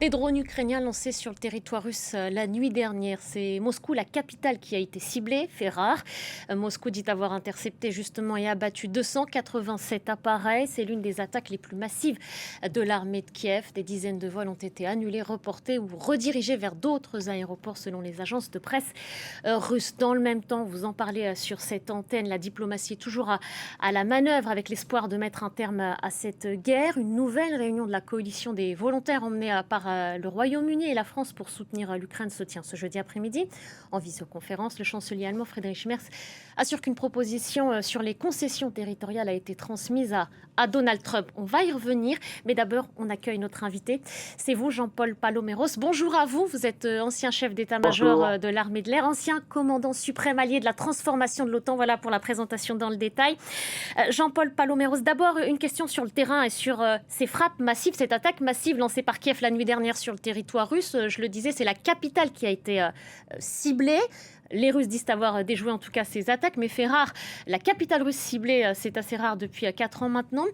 Des drones ukrainiens lancés sur le territoire russe la nuit dernière. C'est Moscou, la capitale, qui a été ciblée, fait rare. Moscou dit avoir intercepté justement et abattu 287 appareils. C'est l'une des attaques les plus massives de l'armée de Kiev. Des dizaines de vols ont été annulés, reportés ou redirigés vers d'autres aéroports selon les agences de presse russes. Dans le même temps, vous en parlez sur cette antenne, la diplomatie est toujours à la manœuvre avec l'espoir de mettre un terme à cette guerre. Une nouvelle réunion de la coalition des volontaires emmenée par le Royaume-Uni et la France pour soutenir l'Ukraine se tient ce jeudi après-midi. En visioconférence, le chancelier allemand Friedrich Merz assure qu'une proposition sur les concessions territoriales a été transmise à Donald Trump. On va y revenir, mais d'abord, on accueille notre invité. C'est vous, Jean-Paul Paloméros. Bonjour à vous. Vous êtes ancien chef Bonjour. d'état-major de l'armée de l'air, ancien commandant suprême allié de la transformation de l'OTAN. Voilà pour la présentation dans le détail. Jean-Paul Paloméros, d'abord une question sur le terrain et sur ces frappes massives, cette attaque massive lancée par Kiev la nuit dernière sur le territoire russe. Je le disais, c'est la capitale qui a été ciblée. Les Russes disent avoir déjoué en tout cas ces attaques, mais fait rare. La capitale russe ciblée, c'est assez rare depuis 4 ans maintenant.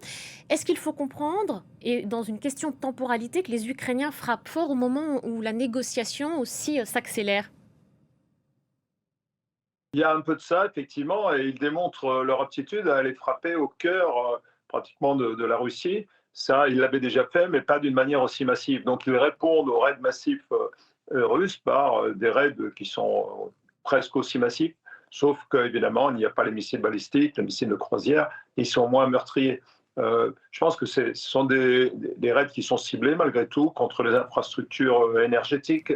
Est-ce qu'il faut comprendre, et dans une question de temporalité, que les Ukrainiens frappent fort au moment où la négociation aussi s'accélère ? Il y a un peu de ça, effectivement, et ils démontrent leur aptitude à aller frapper au cœur pratiquement de la Russie. Ça, ils l'avaient déjà fait, mais pas d'une manière aussi massive. Donc, ils répondent aux raids massifs russes par des raids qui sont presque aussi massifs, sauf qu'évidemment, il n'y a pas les missiles balistiques, les missiles de croisière, ils sont moins meurtriers. Je pense que ce sont des raids qui sont ciblés, malgré tout, contre les infrastructures énergétiques,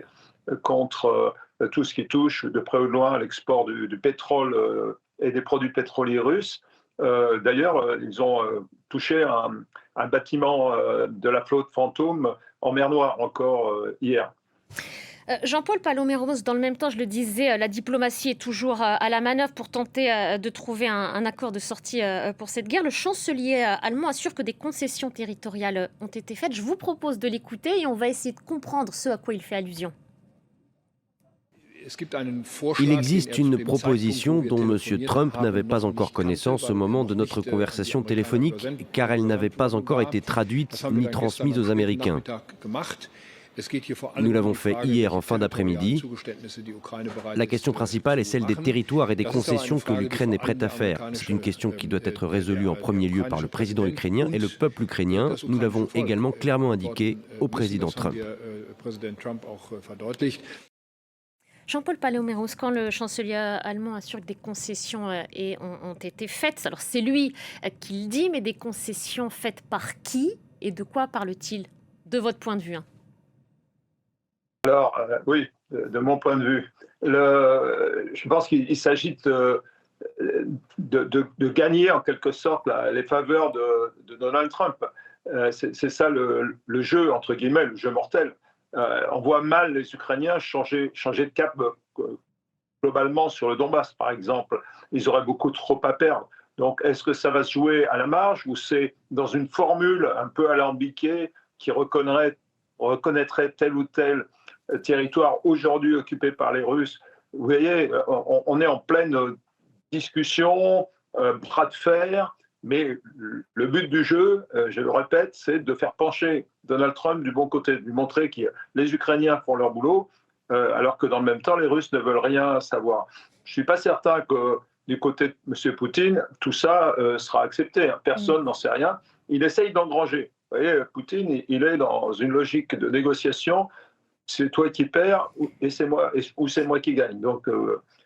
contre tout ce qui touche de près ou de loin à l'export du pétrole et des produits pétroliers russes. D'ailleurs, ils ont touché un bâtiment de la flotte Fantôme en mer Noire encore hier. Jean-Paul Paloméros, dans le même temps, je le disais, la diplomatie est toujours à la manœuvre pour tenter de trouver un accord de sortie pour cette guerre. Le chancelier allemand assure que des concessions territoriales ont été faites. Je vous propose de l'écouter et on va essayer de comprendre ce à quoi il fait allusion. Il existe une proposition dont M. Trump n'avait pas encore connaissance au moment de notre conversation téléphonique, car elle n'avait pas encore été traduite ni transmise aux Américains. Nous l'avons fait hier en fin d'après-midi. La question principale est celle des territoires et des concessions que l'Ukraine est prête à faire. C'est une question qui doit être résolue en premier lieu par le président ukrainien et le peuple ukrainien. Nous l'avons également clairement indiqué au président Trump. Jean-Paul Paloméros, quand le chancelier allemand assure que des concessions ont été faites, alors c'est lui qui le dit, mais des concessions faites par qui et de quoi parle-t-il, de votre point de vue Alors, oui, de mon point de vue, je pense qu'il s'agit de gagner en quelque sorte les faveurs de Donald Trump. C'est ça le jeu, entre guillemets, le jeu mortel. On voit mal les Ukrainiens changer de cap globalement sur le Donbass, par exemple. Ils auraient beaucoup trop à perdre. Donc, est-ce que ça va se jouer à la marge ou c'est dans une formule un peu alambiquée qui reconnaîtrait tel ou tel territoire aujourd'hui occupé par les Russes? Vous voyez, on est en pleine discussion, bras de fer, mais le but du jeu, je le répète, c'est de faire pencher Donald Trump du bon côté, de lui montrer que les Ukrainiens font leur boulot, alors que dans le même temps, les Russes ne veulent rien savoir. Je ne suis pas certain que du côté de M. Poutine, tout ça sera accepté. Personne n'en sait rien. Il essaye d'engranger. Vous voyez, Poutine, il est dans une logique de négociation. C'est toi qui perds ou c'est moi qui gagne. Donc,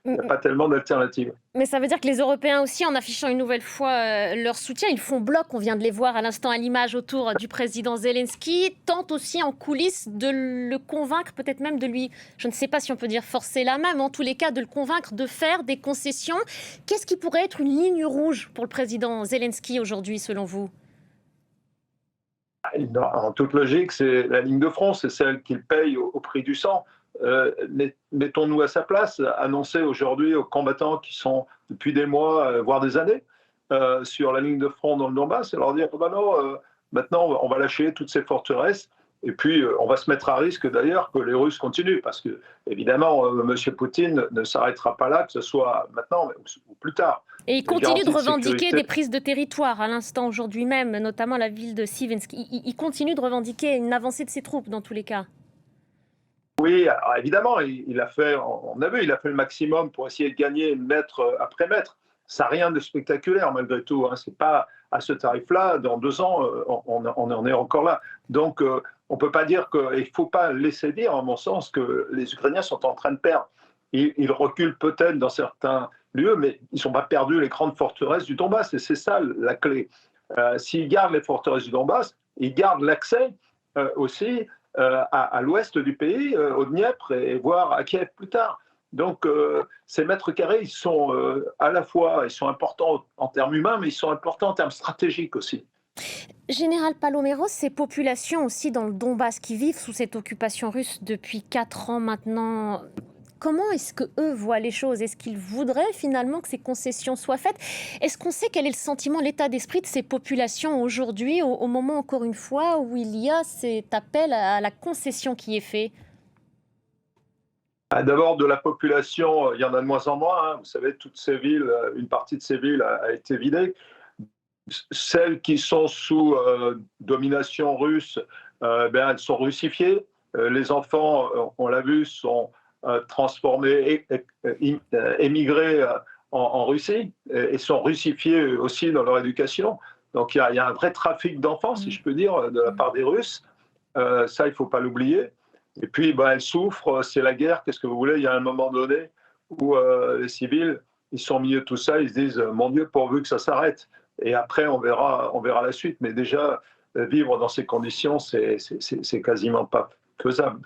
il n'y a pas tellement d'alternatives. Mais ça veut dire que les Européens aussi, en affichant une nouvelle fois leur soutien, ils font bloc, on vient de les voir à l'instant à l'image autour du président Zelensky, tentent aussi en coulisses de le convaincre, peut-être même de lui, je ne sais pas si on peut dire forcer la main, mais en tous les cas de le convaincre de faire des concessions. Qu'est-ce qui pourrait être une ligne rouge pour le président Zelensky aujourd'hui, selon vous ? En toute logique, c'est la ligne de front, c'est celle qu'il paye au prix du sang. Mettons-nous à sa place, annoncer aujourd'hui aux combattants qui sont depuis des mois, voire des années, sur la ligne de front dans le Donbass, et leur dire bah non, maintenant on va lâcher toutes ces forteresses Et puis, on va se mettre à risque d'ailleurs que les Russes continuent, parce que, évidemment, M. Poutine ne s'arrêtera pas là, que ce soit maintenant ou plus tard. Et il continue de revendiquer des prises de territoire, à l'instant, aujourd'hui même, notamment la ville de Siventsk. Il continue de revendiquer une avancée de ses troupes, dans tous les cas. Oui, alors évidemment, il a fait, on a vu, il a fait le maximum pour essayer de gagner mètre après mètre. Ça n'a rien de spectaculaire, malgré tout. Hein. C'est pas à ce tarif-là, dans 2 ans, on en est encore là. Donc, on ne peut pas dire qu'il ne faut pas laisser dire, à mon sens, que les Ukrainiens sont en train de perdre. Ils reculent peut-être dans certains lieux, mais ils ne sont pas perdus les grandes forteresses du Donbass. Et c'est ça la clé. S'ils gardent les forteresses du Donbass, ils gardent l'accès aussi à l'ouest du pays, au Dniepr, et voire à Kiev plus tard. Donc, ces mètres carrés, ils sont à la fois, ils sont importants en termes humains, mais ils sont importants en termes stratégiques aussi. Général Paloméros, ces populations aussi dans le Donbass qui vivent sous cette occupation russe depuis 4 ans maintenant, comment est-ce qu'eux voient les choses? Est-ce qu'ils voudraient finalement que ces concessions soient faites? Est-ce qu'on sait quel est le sentiment, l'état d'esprit de ces populations aujourd'hui, au moment, encore une fois, où il y a cet appel à la concession qui est fait? D'abord, de la population, il y en a de moins en moins. Hein. Vous savez, toutes ces villes, une partie de ces villes a été vidée. Celles qui sont sous domination russe, elles sont russifiées. Les enfants, on l'a vu, sont transformés, émigrés en Russie et sont russifiés aussi dans leur éducation. Donc il y a un vrai trafic d'enfants, si je peux dire, de la part des Russes. Ça, il ne faut pas l'oublier. Et puis, elles souffrent, c'est la guerre, qu'est-ce que vous voulez? Il y a un moment donné où les civils, ils sont au milieu de tout ça, ils se disent « mon Dieu, pourvu que ça s'arrête ». Et après, on verra la suite. Mais déjà, vivre dans ces conditions, c'est quasiment pas faisable.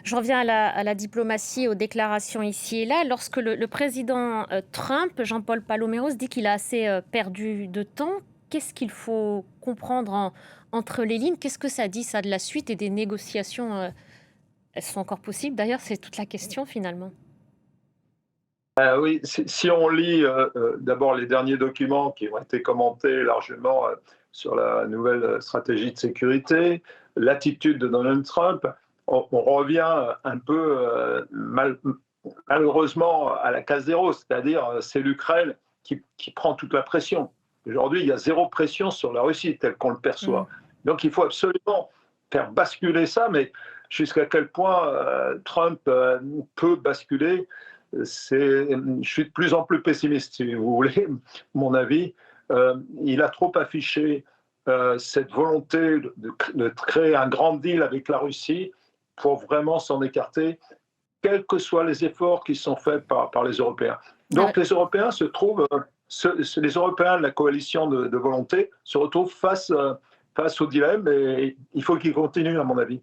Je reviens à la diplomatie, aux déclarations ici et là. Lorsque le président Trump, Jean-Paul Paloméros, dit qu'il a assez perdu de temps, qu'est-ce qu'il faut comprendre entre les lignes? Qu'est-ce que ça dit, ça, de la suite et des négociations? Elles sont encore possibles, d'ailleurs, c'est toute la question finalement. Oui, si on lit d'abord les derniers documents qui ont été commentés largement sur la nouvelle stratégie de sécurité, l'attitude de Donald Trump, on revient un peu malheureusement à la case zéro, c'est-à-dire c'est l'Ukraine qui prend toute la pression. Aujourd'hui, il y a 0 pression sur la Russie telle qu'on le perçoit. Donc il faut absolument faire basculer ça, mais jusqu'à quel point Trump peut basculer, je suis de plus en plus pessimiste, si vous voulez, mon avis. Il a trop affiché cette volonté de créer un grand deal avec la Russie pour vraiment s'en écarter, quels que soient les efforts qui sont faits par les Européens. Donc les Européens se trouvent, les Européens de la coalition de volonté se retrouvent face au dilemme et il faut qu'ils continuent, à mon avis.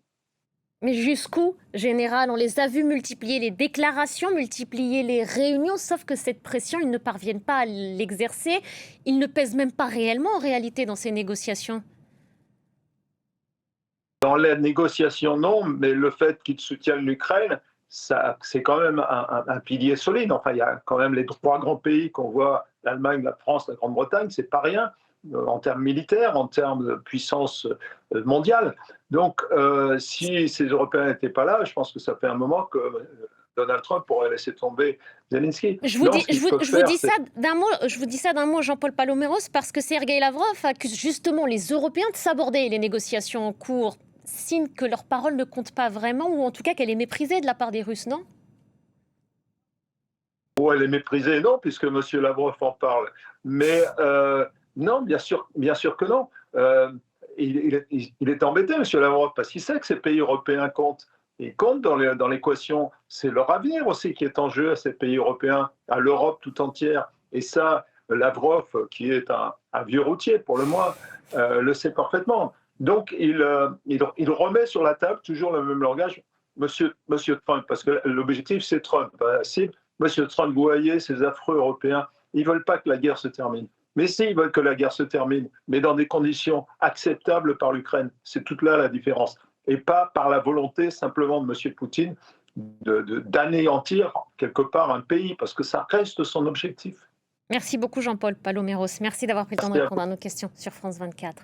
Mais jusqu'où, général? On les a vus multiplier les déclarations, multiplier les réunions, sauf que cette pression, ils ne parviennent pas à l'exercer. Ils ne pèsent même pas réellement, en réalité, dans ces négociations. Dans les négociations, non, mais le fait qu'ils soutiennent l'Ukraine, c'est quand même un pilier solide. Enfin, il y a quand même les 3 grands pays qu'on voit, l'Allemagne, la France, la Grande-Bretagne, c'est pas rien en termes militaires, en termes de puissance mondiale. Donc, si ces Européens n'étaient pas là, je pense que ça fait un moment que Donald Trump aurait laissé tomber Zelensky. Je vous dis ça d'un mot, Jean-Paul Paloméros, parce que Sergueï Lavrov accuse justement les Européens de saborder les négociations en cours. Signe que leur parole ne compte pas vraiment, ou en tout cas qu'elle est méprisée de la part des Russes, non? Oh, elle est méprisée, non, puisque M. Lavrov en parle. Mais non, bien sûr que non. Il est embêté, M. Lavrov, parce qu'il sait que ces pays européens comptent. Ils comptent dans l'équation. C'est leur avenir aussi qui est en jeu à ces pays européens, à l'Europe tout entière. Et ça, Lavrov, qui est un vieux routier pour le moins, le sait parfaitement. Donc, il remet sur la table toujours le même langage, Monsieur Trump, parce que l'objectif, c'est Trump. Si Monsieur Trump, vous voyez, ces affreux Européens, ils ne veulent pas que la guerre se termine. Mais s'ils veulent que la guerre se termine, mais dans des conditions acceptables par l'Ukraine, c'est toute là la différence. Et pas par la volonté simplement de M. Poutine d'anéantir quelque part un pays, parce que ça reste son objectif. Merci beaucoup Jean-Paul Paloméros. Merci d'avoir pris le temps de répondre à nos questions sur France 24.